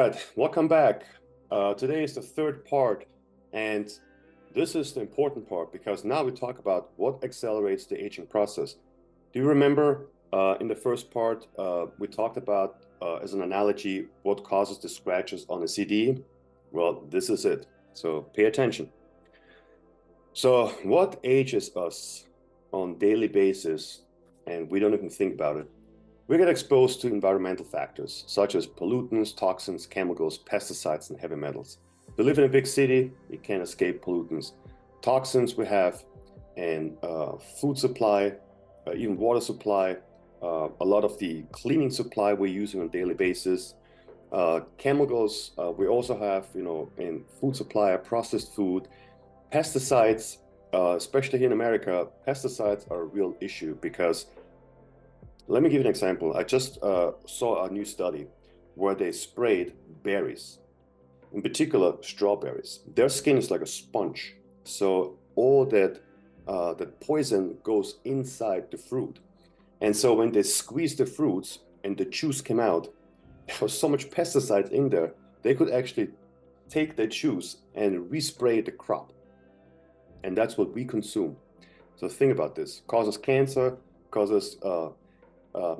Right, welcome back. Today is the third part, and this is the important part because now we talk about what accelerates the aging process. Do you remember in the first part we talked about, as an analogy, what causes the scratches on a CD? Well, this is it. So pay attention. So what ages us on daily basis, and we don't even think about it? We get exposed to environmental factors such as pollutants, toxins, chemicals, pesticides, and heavy metals. We live in a big city, we can't escape pollutants. Toxins we have in food supply, even water supply, a lot of the cleaning supply we're using on a daily basis. Chemicals we also have, in food supply, processed food. Pesticides, especially here in America, pesticides are a real issue because let me give you an example. I just saw a new study where they sprayed berries, in particular strawberries. Their skin is like a sponge, so all that poison goes inside the fruit. And so when they squeezed the fruits and the juice came out, there was so much pesticide in there, they could actually take the juice and respray the crop. And that's what we consume. So think about this. Causes cancer, causes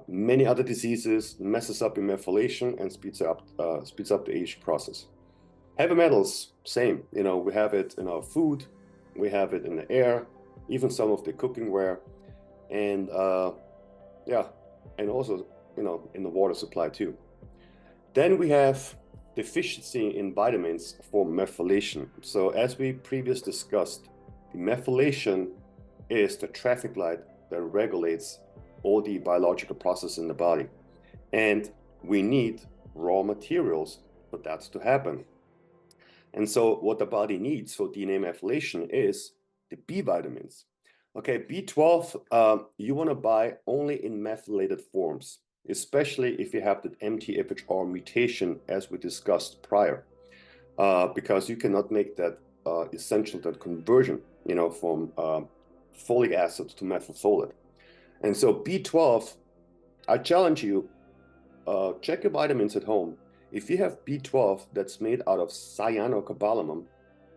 many other diseases, messes up your methylation, and speeds up the age process. Heavy metals, same. We have it in our food, we have it in the air, even some of the cooking ware, and yeah, and also in the water supply too. Then we have deficiency in vitamins for methylation. So as we previously discussed, the methylation is the traffic light that regulates all the biological processes in the body. And we need raw materials for that to happen. And so what the body needs for DNA methylation is the B vitamins. Okay, B12, you want to buy only in methylated forms, especially if you have the MTHFR mutation, as we discussed prior, because you cannot make that essential, that conversion, from folic acid to methylfolate. And so B12, I challenge you, check your vitamins at home. If you have B12 that's made out of cyanocobalamin,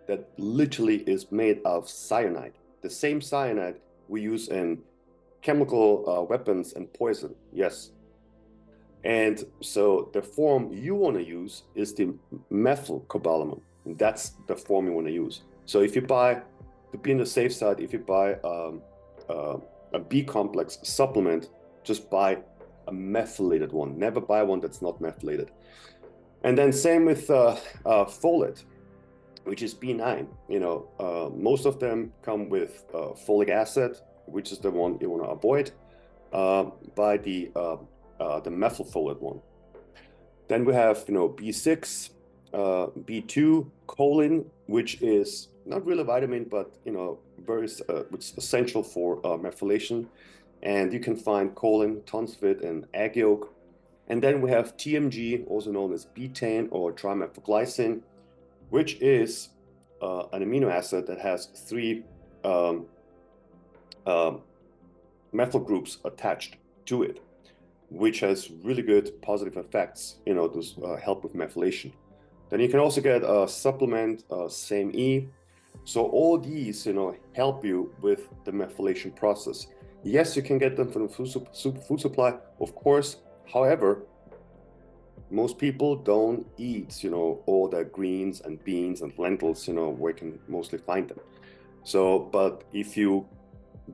that literally is made of cyanide, the same cyanide we use in chemical weapons and poison, yes. And so the form you want to use is the methylcobalamin. That's the form you want to use. So if you buy, to be on the safe side, if you buy a B complex supplement, just buy a methylated one. Never buy one that's not methylated. And then same with folate, which is B9. Most of them come with folic acid, which is the one you want to avoid. By the methylfolate one. Then we have B6, B2, choline, which is not really a vitamin, but very which is essential for methylation. And you can find choline, tons of it in egg yolk. And then we have TMG, also known as betaine or trimethylglycine, which is an amino acid that has three methyl groups attached to it, which has really good positive effects, to help with methylation. Then you can also get a supplement, same E. So all these, help you with the methylation process. Yes, you can get them from the food supply, of course. However, most people don't eat, all the greens and beans and lentils, where you can mostly find them. So, but if you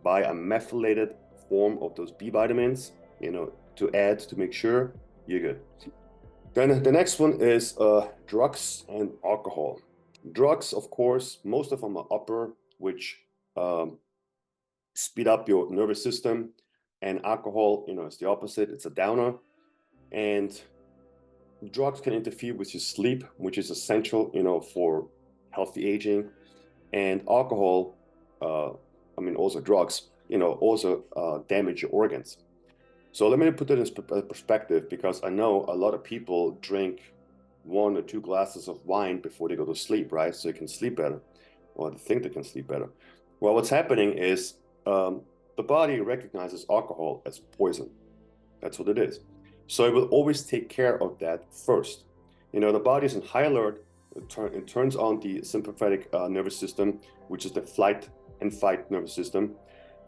buy a methylated form of those B vitamins, to add to make sure you're good. Then the next one is drugs and alcohol. Drugs, of course, most of them are upper, which speed up your nervous system, and alcohol, is the opposite. It's a downer, and drugs can interfere with your sleep, which is essential, for healthy aging, and alcohol, also drugs, also damage your organs. So let me put that in perspective, because I know a lot of people drink 1 or 2 glasses of wine before they go to sleep, right? So they can sleep better, or they think they can sleep better. Well, what's happening is the body recognizes alcohol as poison. That's what it is. So it will always take care of that first. The body is in high alert. It turns on the sympathetic nervous system, which is the flight and fight nervous system,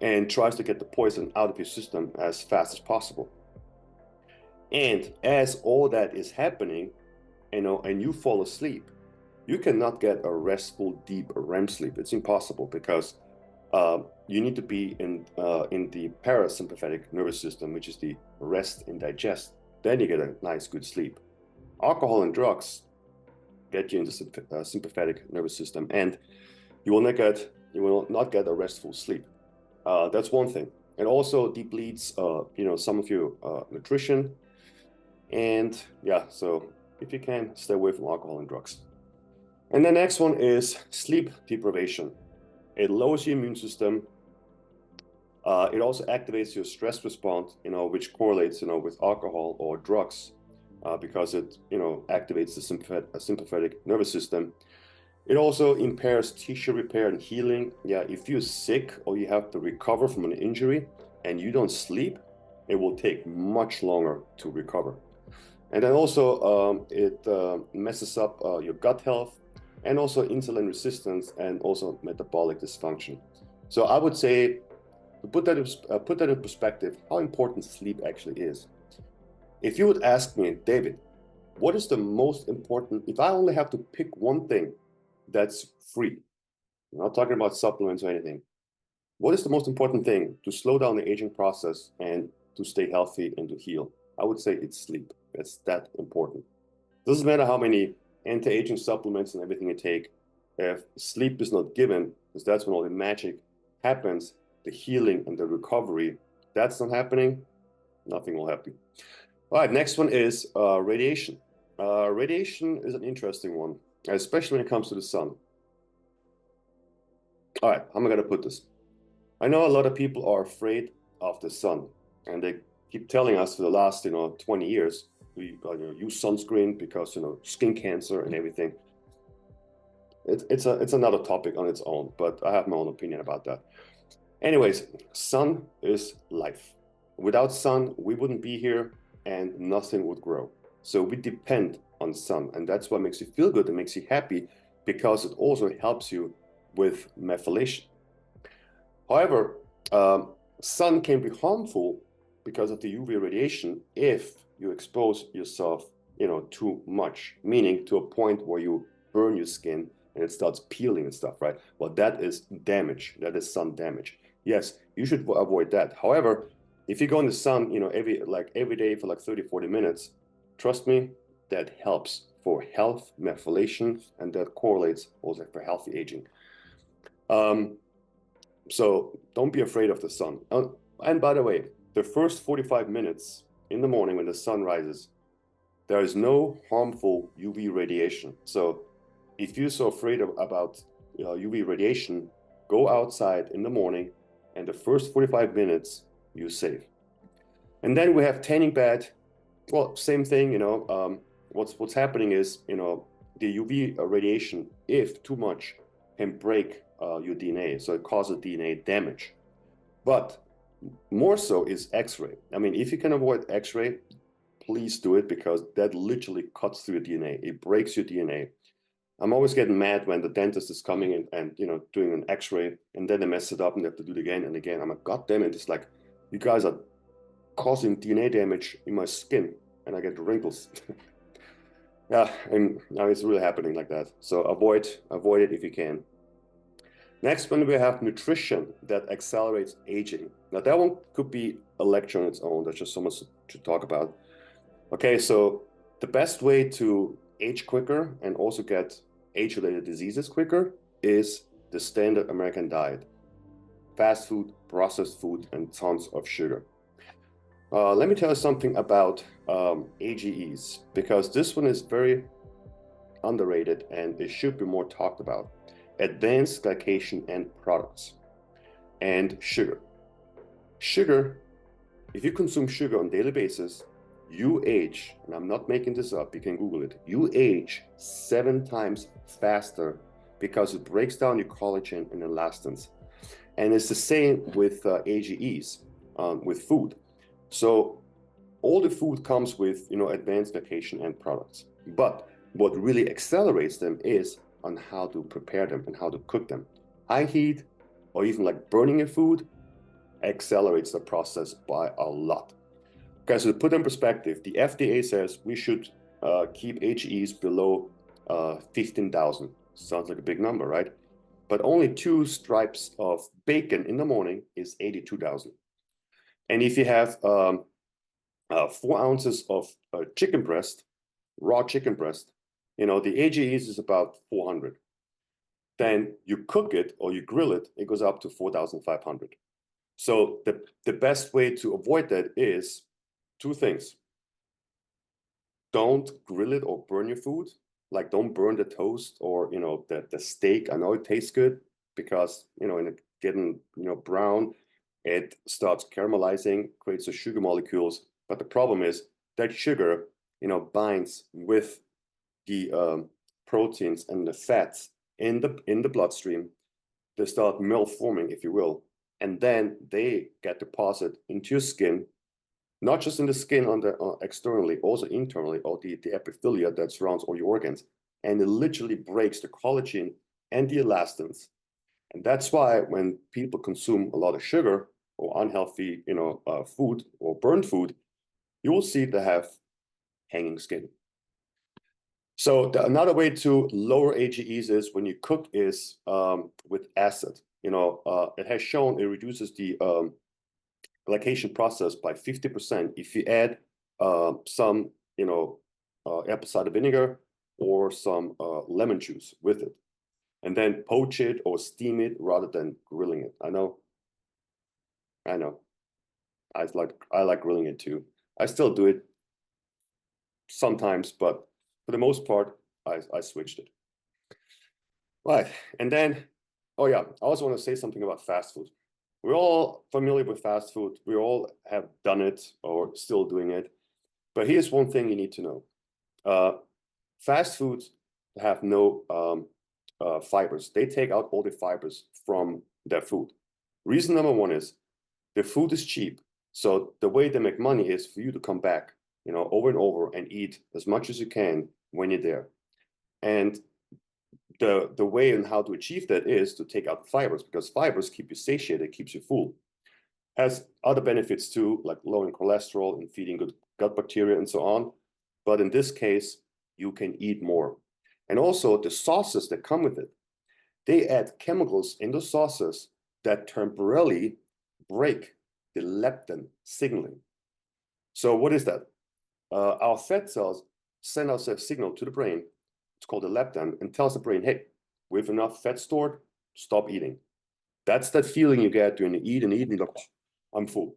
and tries to get the poison out of your system as fast as possible. And as all that is happening, and you fall asleep, you cannot get a restful, deep REM sleep. It's impossible because you need to be in the parasympathetic nervous system, which is the rest and digest. Then you get a nice, good sleep. Alcohol and drugs get you into sympathetic nervous system, and you will not get a restful sleep. That's one thing. It also depletes, some of your nutrition. And yeah, so if you can, stay away from alcohol and drugs. And the next one is sleep deprivation. It lowers your immune system. It also activates your stress response, which correlates, with alcohol or drugs, because it, activates the sympathetic nervous system. It also impairs tissue repair and healing. Yeah, if you're sick or you have to recover from an injury and you don't sleep, it will take much longer to recover. And then also it messes up your gut health and also insulin resistance and also metabolic dysfunction. So I would say, to put that in perspective, how important sleep actually is. If you would ask me, David, what is the most important, if I only have to pick one thing that's free, I'm not talking about supplements or anything, what is the most important thing to slow down the aging process and to stay healthy and to heal? I would say it's sleep. It's that important. Doesn't matter how many anti-aging supplements and everything you take, if sleep is not given, because that's when all the magic happens, the healing and the recovery, that's not happening, nothing will happen. All right, next one is radiation. Radiation is an interesting one, especially when it comes to the sun. All right, how am I going to put this? I know a lot of people are afraid of the sun, and they keep telling us for the last 20 years, we use sunscreen because skin cancer and everything. It's another topic on its own, but I have my own opinion about that. Anyways, sun is life. Without sun, we wouldn't be here and nothing would grow. So we depend on sun, and that's what makes you feel good and makes you happy, because it also helps you with methylation. However, sun can be harmful because of the UV radiation if you expose yourself, too much, meaning to a point where you burn your skin and it starts peeling and stuff, right? Well, that is damage. That is sun damage. Yes, you should avoid that. However, if you go in the sun, every day for like 30, 40 minutes, trust me, that helps for health, methylation, and that correlates also for healthy aging. So don't be afraid of the sun. And by the way, the first 45 minutes in the morning when the sun rises, there is no harmful UV radiation. So if you're so afraid about UV radiation, go outside in the morning, and the first 45 minutes, you're safe. And then we have tanning bed. Well, same thing, what's happening is, the UV radiation, if too much, can break your DNA. So it causes DNA damage. But more so is X-ray. I mean, if you can avoid X-ray, please do it, because that literally cuts through your DNA. It breaks your DNA. I'm always getting mad when the dentist is coming in and doing an X-ray, and then they mess it up and they have to do it again and again. I'm like, God damn it! It's like, you guys are causing DNA damage in my skin, and I get wrinkles. Yeah, and now it's really happening like that. So avoid it if you can. Next one, we have nutrition that accelerates aging. Now that one could be a lecture on its own. There's just so much to talk about. Okay, so the best way to age quicker and also get age-related diseases quicker is the standard American diet. Fast food, processed food, and tons of sugar. Let me tell you something about AGEs, because this one is very underrated and it should be more talked about. Advanced glycation end products and sugar. Sugar, if you consume sugar on a daily basis, you age, and I'm not making this up, you can Google it, you age 7 times faster because it breaks down your collagen and elastins. And it's the same with AGEs, with food. So all the food comes with, advanced glycation end products. But What really accelerates them is on how to prepare them and how to cook them. High heat or even like burning your food accelerates the process by a lot. Okay, so to put in perspective, the FDA says we should keep HEs below 15,000. Sounds like a big number, right? But only 2 stripes of bacon in the morning is 82,000. And if you have 4 ounces of chicken breast, raw chicken breast, the AGEs is about 400. Then you cook it or you grill it, it goes up to 4,500. So the best way to avoid that is 2 things. Don't grill it or burn your food. Like don't burn the toast or the steak. I know it tastes good because in it getting brown, it starts caramelizing, creates the sugar molecules. But the problem is that sugar binds with the proteins and the fats in the bloodstream. They start malforming, if you will, and then they get deposited into your skin, not just in the skin on the externally, also internally, or the epithelia that surrounds all your organs, and it literally breaks the collagen and the elastins. And that's why when people consume a lot of sugar or unhealthy, food or burnt food, you will see they have hanging skin. So another way to lower AGEs is when you cook is with acid. It has shown it reduces the glycation process by 50% if you add some, apple cider vinegar or some lemon juice with it, and then poach it or steam it rather than grilling it. I know. I like grilling it too. I still do it sometimes, but for the most part, I switched it. Right, and then, oh yeah, I also want to say something about fast food. We're all familiar with fast food. We all have done it or still doing it. But here's one thing you need to know. Fast foods have no fibers. They take out all the fibers from their food. Reason number one is the food is cheap. So the way they make money is for you to come back, over and over and eat as much as you can when you're there. And the way and how to achieve that is to take out the fibers, because fibers keep you satiated, keeps you full. Has other benefits too, like lowering cholesterol and feeding good gut bacteria and so on. But in this case, you can eat more. And also the sauces that come with it, they add chemicals in the sauces that temporarily break the leptin signaling. So what is that? Our fat cells send us a signal to the brain. It's called the leptin, and tells the brain, hey, we have enough fat stored, stop eating. That's that feeling you get when you eat and eat and you go, oh, I'm full.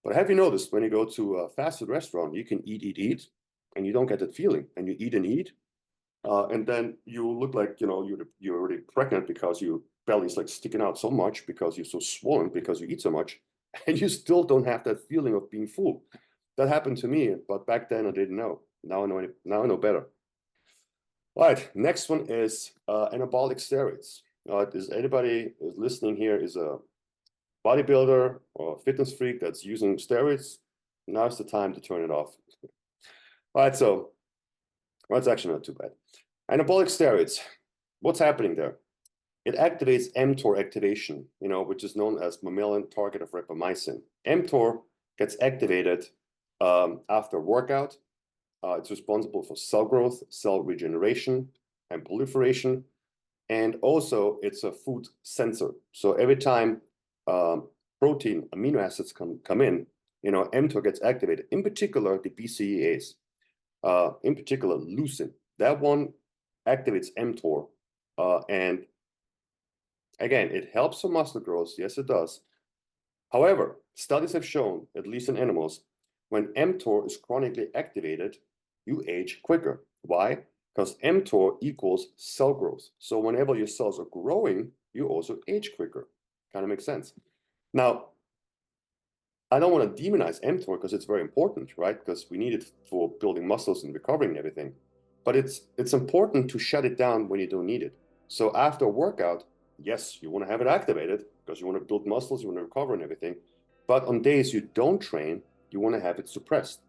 But have you noticed when you go to a fast food restaurant, you can eat, and you don't get that feeling, and you eat and eat, and then you look like you're already pregnant because your belly's like sticking out so much because you're so swollen because you eat so much, and you still don't have that feeling of being full. That happened to me, but back then I didn't know. Now I know. Now I know better. All right, next one is anabolic steroids. Is anybody is listening here is a bodybuilder or fitness freak that's using steroids? Now's the time to turn it off. All right, so well, it's actually not too bad. Anabolic steroids, what's happening there? It activates mTOR activation, which is known as mammalian target of rapamycin. mTOR gets activated after workout. It's responsible for cell growth, cell regeneration, and proliferation. And also, it's a food sensor. So every time protein, amino acids come in, mTOR gets activated. In particular, the BCAAs, in particular, leucine. That one activates mTOR. And again, it helps for muscle growth. Yes, it does. However, studies have shown, at least in animals, when mTOR is chronically activated, you age quicker. Why? Because mTOR equals cell growth. So whenever your cells are growing, you also age quicker. Kind of makes sense. Now, I don't want to demonize mTOR because it's very important, right? Because we need it for building muscles and recovering and everything. But it's important to shut it down when you don't need it. So after a workout, yes, you want to have it activated because you want to build muscles, you want to recover and everything. But on days you don't train, you want to have it suppressed.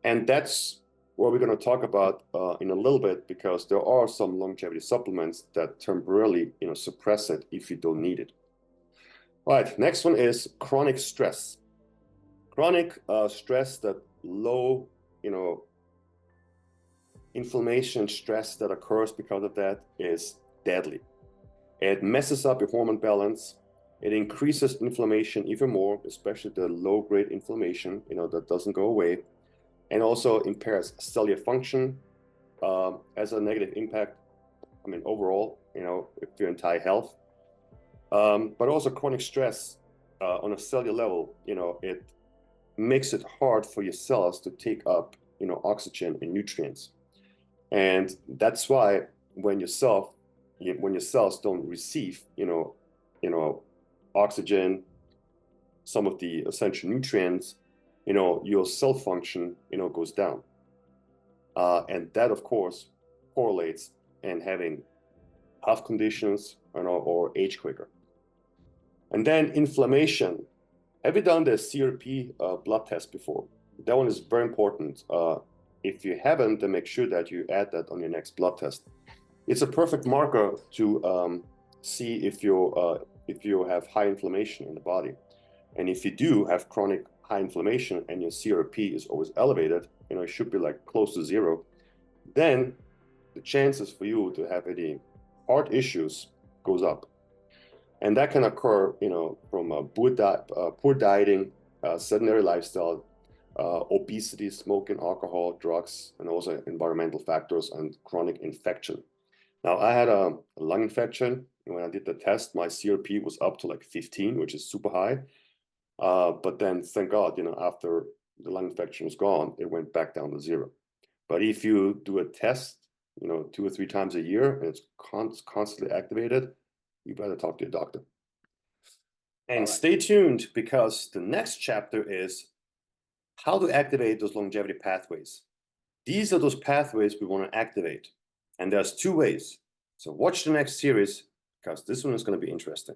And that's what we're going to talk about in a little bit, because there are some longevity supplements that temporarily, suppress it if you don't need it. All right, next one is chronic stress. Chronic stress, that low, inflammation stress that occurs because of that, is deadly. It messes up your hormone balance. It increases inflammation even more, especially the low-grade inflammation, that doesn't go away, and also impairs cellular function, as a negative impact. Overall, if your entire health. But also chronic stress on a cellular level, it makes it hard for your cells to take up, oxygen and nutrients. And that's why when your cells don't receive, oxygen, some of the essential nutrients, your cell function, goes down. And that, of course, correlates in having health conditions, or age quicker. And then inflammation. Have you done the CRP blood test before? That one is very important. If you haven't, then make sure that you add that on your next blood test. It's a perfect marker to see if you have high inflammation in the body. And if you do have chronic high inflammation and your CRP is always elevated, it should be like close to zero, then the chances for you to have any heart issues goes up. And that can occur, from poor dieting, sedentary lifestyle, obesity, smoking, alcohol, drugs, and also environmental factors and chronic infection. Now, I had a lung infection, and when I did the test, my CRP was up to like 15, which is super high. But then, thank God, after the lung infection was gone, it went back down to zero. But if you do a test, 2 or 3 times a year, and it's constantly activated, you better talk to your doctor. And stay tuned, because the next chapter is how to activate those longevity pathways. These are those pathways we want to activate. And there's 2 ways. So watch the next series, because this one is going to be interesting.